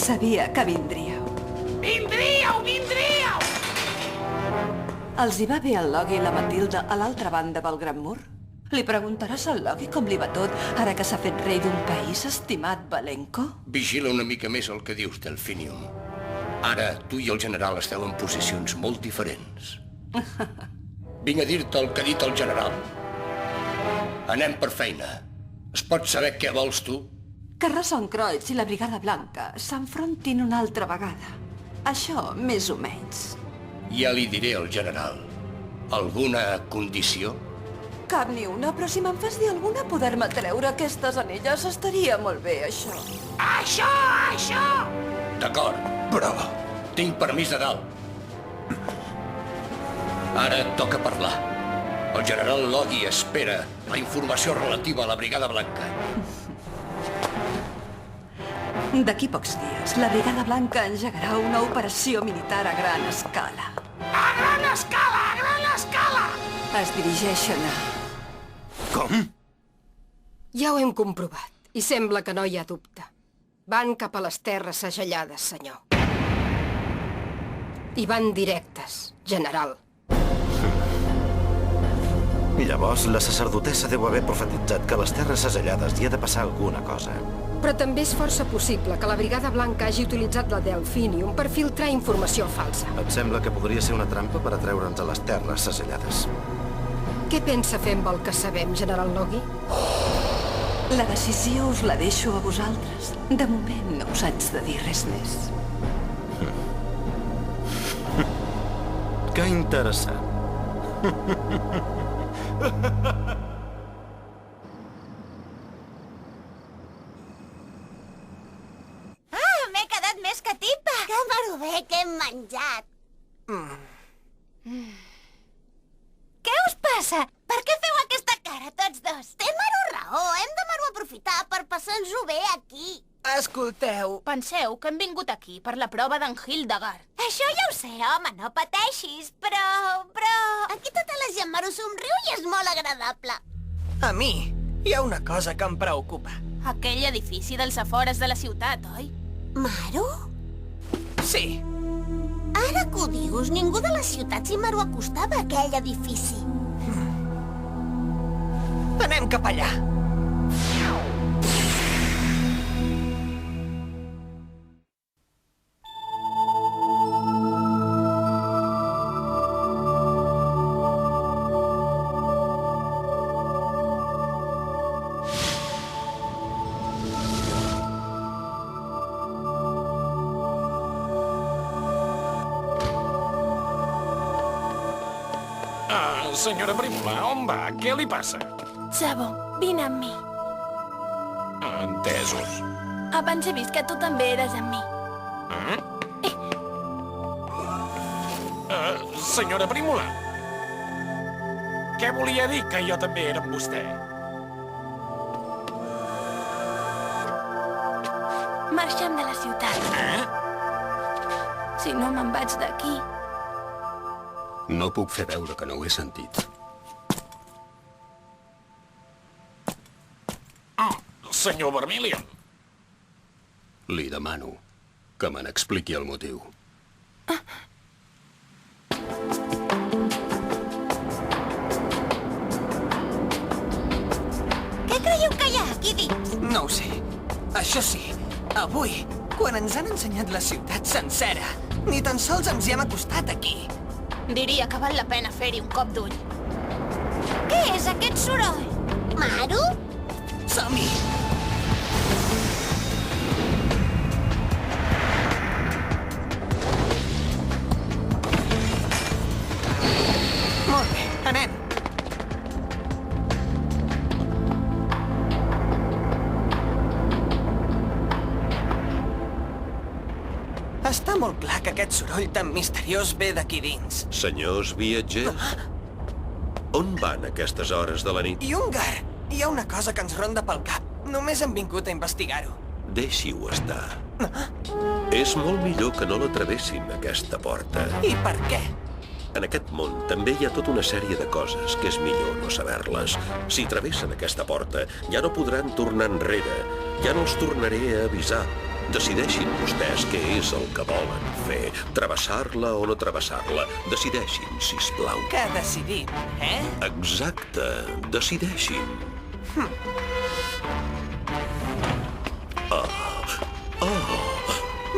Sabia que vindríeu. Vindríeu! Els hi va bé al Logi i la Matilda a l'altra banda del Gran Mur? Li preguntaràs al Logi com li va tot ara que s'ha fet rei d'un país, estimat Valenco? Vigila una mica més el que dius, Delfinium. Ara, tu i el general esteu en posicions molt diferents. Vinc a dir-te el que ha dit el general. Anem per feina. Es pot saber què vols tu? Que Rosencreutz i la Brigada Blanca s'enfrontin una altra vegada. Això, més o menys. Ja li diré al general. Alguna condició? Cap ni una, però si me'n fas dir alguna, poder-me treure aquestes anelles estaria molt bé, això. Això! D'acord, però tinc permís de dalt. Ara et toca parlar. El general Logi espera la informació relativa a la Brigada Blanca. D'aquí pocs dies, la Brigada Blanca engegarà una operació militar a gran escala. A gran escala! Es dirigeixen a... Com? Ja ho hem comprovat, i sembla que no hi ha dubte. Van cap a les terres segellades, senyor. I van directes, general. Llavors, la sacerdotessa deu haver profetitzat que a les terres segellades hi ha de passar alguna cosa. Però també és força possible que la Brigada Blanca hagi utilitzat la Delfinium per filtrar informació falsa. Et sembla que podria ser una trampa per atreure'ns a les terres segellades? Què pensa fer amb el que sabem, general Logi? La decisió us la deixo a vosaltres. De moment no us haig de dir res més. Que interessant. M'he quedat més que tipa! Que marover que hem menjat! Què us passa? Per què feu aquesta cara, tots dos? Té Maru raó, hem de Maru aprofitar per passar-nos-ho bé aquí. Escolteu, penseu que hem vingut aquí per la prova d'en Hildegard. Això ja ho sé, home, no pateixis, però... Aquí tota la gent Maru somriu i és molt agradable. a mi hi ha una cosa que em preocupa. Aquell edifici dels afores de la ciutat, oi? Maru? Sí, Ara que ho dius, ningú de la ciutat s'hi Maru acostava a aquell edifici. anem cap allà. Senyora Prímula, on va? Què li passa? Sabo, vine amb mi. Entesos. Abans he vist que tu també eres amb mi. Senyora Prímula, què volia dir que jo també era amb vostè? Marxem de la ciutat. Si no me'n vaig d'aquí. No puc fer veure que no ho he sentit. Senyor Vermilion. Li demano que me n'expliqui el motiu. Què creieu que hi ha aquí dins? No ho sé. Això sí, avui, quan ens han ensenyat la ciutat sencera, ni tan sols ens hi hem acostat aquí. Diria que val la pena fer-hi un cop d'ull. Què és aquest soroll? Maru? Som-hi! Molt bé, anem. Està molt clar que aquest soroll tan misteriós ve d'aquí dins. Senyors viatgers, on van a aquestes hores de la nit? Yungar! Hi ha una cosa que ens ronda pel cap. Només hem vingut a investigar-ho. Deixi-ho estar. És molt millor que no la travessin, aquesta porta. I per què? En aquest món també hi ha tota una sèrie de coses que és millor no saber-les. Si travessen aquesta porta, ja no podran tornar enrere. Ja no els tornaré a avisar. Decideixin vostès què és el que volen fer. Travessar-la o no travessar-la. Decideixin, sisplau. Què decidim, eh? Exacte, decideixin.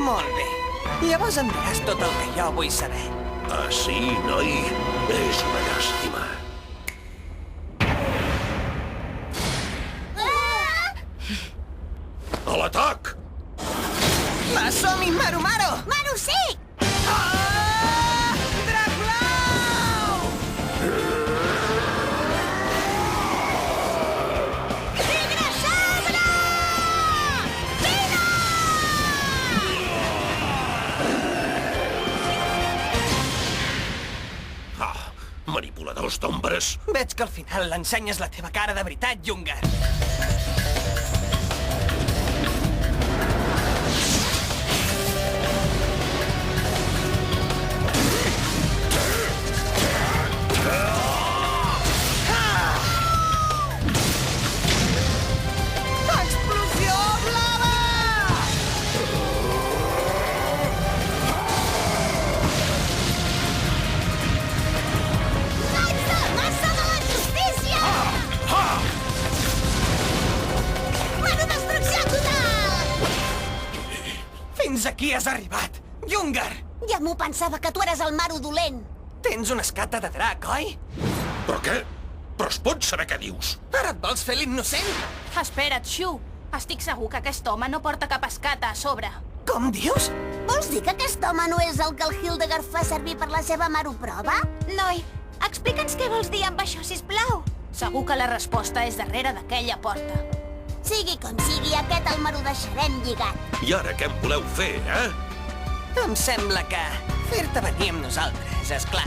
Molt bé. Llavors em diràs tot el que jo vull saber. Ah, sí, noi? És una llàstima. A l'atac! Va, som-hi, Maru Maro! Maru, sí! Ah! Draclau! Tigre sabre! Vine! Ah, manipuladors d'ombres. Veig que al final l'ensenyes la teva cara de veritat, Jungar. Explosió blava! Raig de massa de la justícia! Maru, destrucció total! Fins aquí has arribat, Jungar! Ja m'ho pensava que tu eres el Maru dolent. Tens una escata de drac, oi? Però què? Però es pot saber què dius? Ara et vols fer l'innocent? Espera't, Shu. Estic segur que aquest home no porta cap escata a sobre. Com dius? Vols dir que aquest home no és el que el Hildegard fa servir per la seva Maru prova? Noi, explica'ns què vols dir amb això, sisplau. Segur que la resposta és darrere d'aquella porta. Sigui com sigui, aquest el Maru deixarem lligat. I ara què en voleu fer, eh? Em sembla que fer-te venir amb nosaltres, és clar.